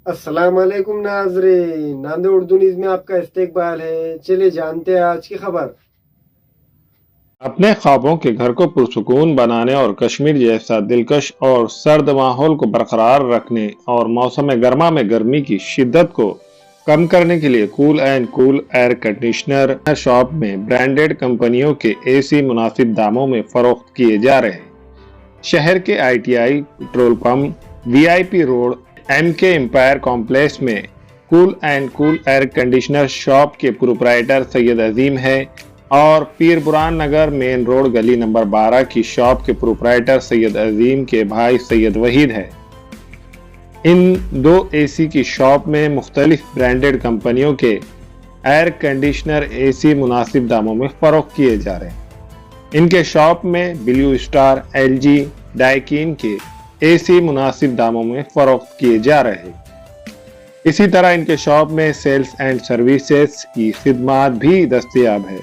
अस्सलाम वालेकुम नाज़रीन, नांदेड़ उर्दू न्यूज़ में आपका इस्तकबाल है। चलिए जानते हैं आज की खबर। अपने ख्वाबों के घर को पुरसुकून बनाने और कश्मीर जैसा दिलकश और सर्द माहौल को बरकरार रखने और मौसम गर्मा में गर्मी की शिद्दत को कम करने के लिए cool and cool air conditioner shop में ब्रांडेड कंपनियों के एसी मुनासिब दामों में फरोख्त किए जा रहे हैं। शहर के ITI petrol pump, VIP road, MK empire complex में cool and cool air conditioner shop के प्रोप्राइटर सैयद अजीम है और पीर बुरान नगर मेन रोड गली नंबर 12 की शॉप के प्रोप्राइटर सैयद अजीम के भाई सैयद वहीद है। इन दो एसी की शॉप में मुख्तलिफ ब्रांडेड कंपनियों के एयर कंडीशनर एसी मुनासिब दामों में फरोख्त किए जा रहे हैं। इनके शॉप में ब्लू स्टार, एलजी, डाइकिन के एसी मुनासिब दामों में फरोख्त किए जा रहे हैं। इसी तरह इनके शॉप में सेल्स एंड सर्विसेज की खिदमात भी दस्तयाब है।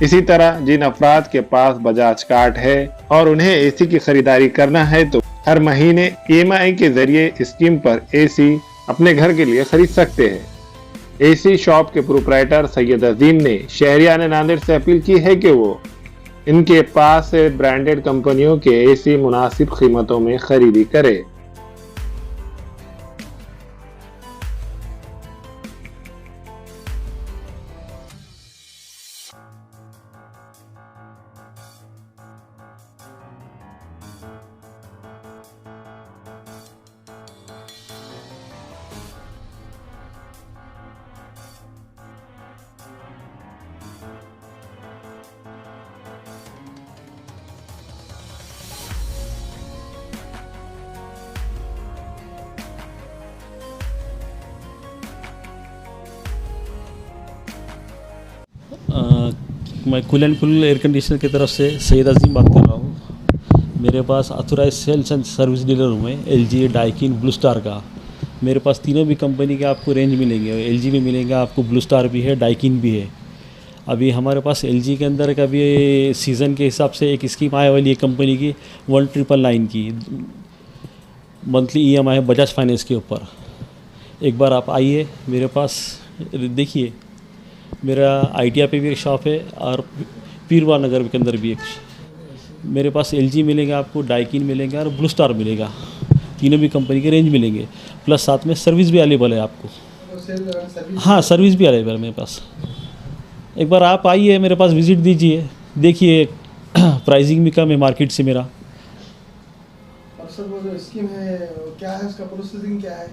इसी तरह जिन अफराद के पास बजाज कार्ड है और उन्हें एसी की खरीदारी करना है तो हर महीने EMI के जरिए स्कीम पर एसी अपने घर के लिए खरीद सकते हैं। एसी शॉप के प्रोप्राइटर सैयद अजीम ने शहरियान नांदेड़ से अपील की है कि वो इनके पास से ब्रांडेड कंपनियों के एसी मुनासिब कीमतों में खरीदी करे। मैं cool and cool air conditioner की तरफ से सैयद अजीम बात कर रहा हूँ। मेरे पास authorise sales and service dealer हूँ मैं, एलजी, डाइकिन, ब्लू स्टार का। मेरे पास तीनों भी कंपनी के आपको रेंज मिलेंगे। एलजी भी मिलेंगे आपको, ब्लू स्टार भी है, डाइकिन भी है। अभी हमारे पास एलजी के अंदर का भी सीज़न के हिसाब से एक स्कीम आने वाली है कंपनी की 1999 की। मंथली EMI है बजाज फाइनेंस के ऊपर। एक बार आप आइए मेरे पास, देखिए। मेरा ITI पे भी एक शॉप है और पीरवा नगर के अंदर भी एक। मेरे पास LG मिलेगा आपको, डाइकिन मिलेगा और ब्लू स्टार मिलेगा। तीनों भी कंपनी के रेंज मिलेंगे, प्लस साथ में सर्विस भी अवेलेबल है आपको। हाँ, सर्विस भी अवेलेबल है मेरे पास। एक बार आप आइए मेरे पास, विज़िट दीजिए, देखिए। प्राइसिंग भी कम है मार्केट से मेरा। सर वो जो स्कीम है क्या है, उसका प्रोसेसिंग क्या है?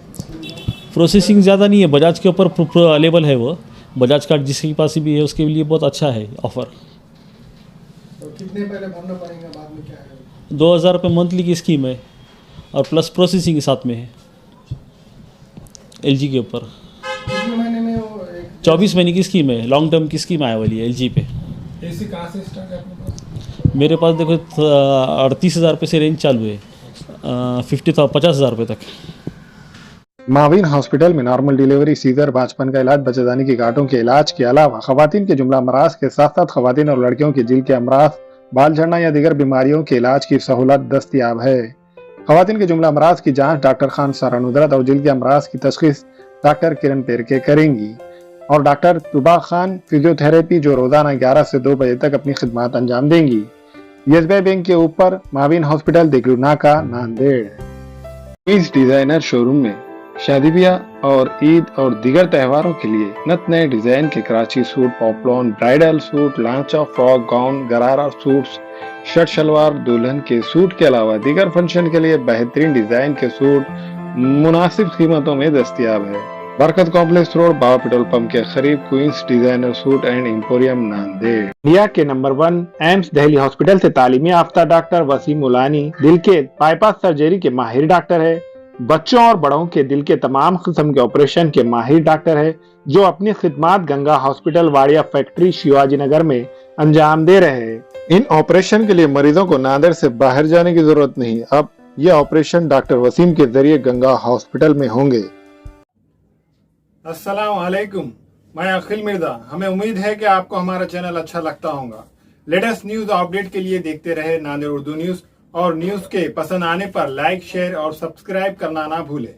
प्रोसेसिंग ज़्यादा नहीं है, बजाज के ऊपर अवेलेबल है वो। बजाज कार्ड जिसके पास भी है उसके लिए बहुत अच्छा है ऑफ़र। तो कितने पहले भरना पड़ेगा, बाद में क्या है? 2000 रुपये मंथली की स्कीम है और प्लस प्रोसेसिंग के साथ में है LG के ऊपर। कितने महीने में वो 24 महीने की स्कीम है, लॉन्ग टर्म की स्कीम आने वाली है LG पे। एसी कहाँ से स्टार्ट है अपने पास? मेरे पास देखो 38,000 रुपये से रेंज चालू है, 50,000 रुपये तक। माविन हॉस्पिटल में नॉर्मल डिलीवरी, सीजर, बाचपन का इलाज, बच्चेदानी की गांठों के इलाज के अलावा खवातीन के जुमला अमराज के साथ साथ खवातीन और लड़कियों के जिल के अमराज, बाल झड़ना या दीगर बीमारियों के इलाज की सहूलत दस्तयाब है। खवातीन के जुमला अमराज की जांच डॉक्टर खान सारा नुदरत और जिल के अमराज की तशखीस डॉक्टर किरण पेरके करेंगी और डॉक्टर तुबा खान फिजियोथेरेपी जो रोजाना 11 से 2 बजे तक अपनी खिदमत अंजाम देंगी। SBI बैंक के ऊपर माविन हॉस्पिटल, दिगरू नाका, नांदेड़। इस डिजाइनर शोरूम में शादी ब्याह और ईद और दीगर त्योहारों के लिए नत नए डिजाइन के Karachi suit, poplin, bridal suit, लांचा, frock, gown, gharara suits, shirt salwar, दुल्हन के सूट के अलावा दीगर फंक्शन के लिए बेहतरीन डिजाइन के सूट मुनासिब कीमतों में दस्तयाब है। Barkat complex road, Baba petrol pump के करीब, queens designer suit and emporium, Nanded. India के नंबर 1 एम्स दिल्ली हॉस्पिटल से तालीमी याफ्ता डॉक्टर वसीम मुलानी दिल के बाईपास सर्जरी के माहिर डॉक्टर है। बच्चों और बड़ों के दिल के तमाम किस्म के ऑपरेशन के माहिर डॉक्टर है, जो अपनी खिदमत गंगा हॉस्पिटल, वाड़िया फैक्ट्री, शिवाजी नगर में अंजाम दे रहे हैं। इन ऑपरेशन के लिए मरीजों को नांदेड़ से बाहर जाने की जरूरत नहीं। अब यह ऑपरेशन डॉक्टर वसीम के जरिए गंगा हॉस्पिटल में होंगे। अस्सलाम वालेकुम, मैं अखिल मिर्जा। हमें उम्मीद है कि आपको हमारा चैनल अच्छा लगता होगा। लेटेस्ट न्यूज अपडेट के लिए देखते रहे नांदेड़ उर्दू न्यूज, और न्यूज के पसंद आने पर लाइक, शेयर और सब्सक्राइब करना ना भूलें।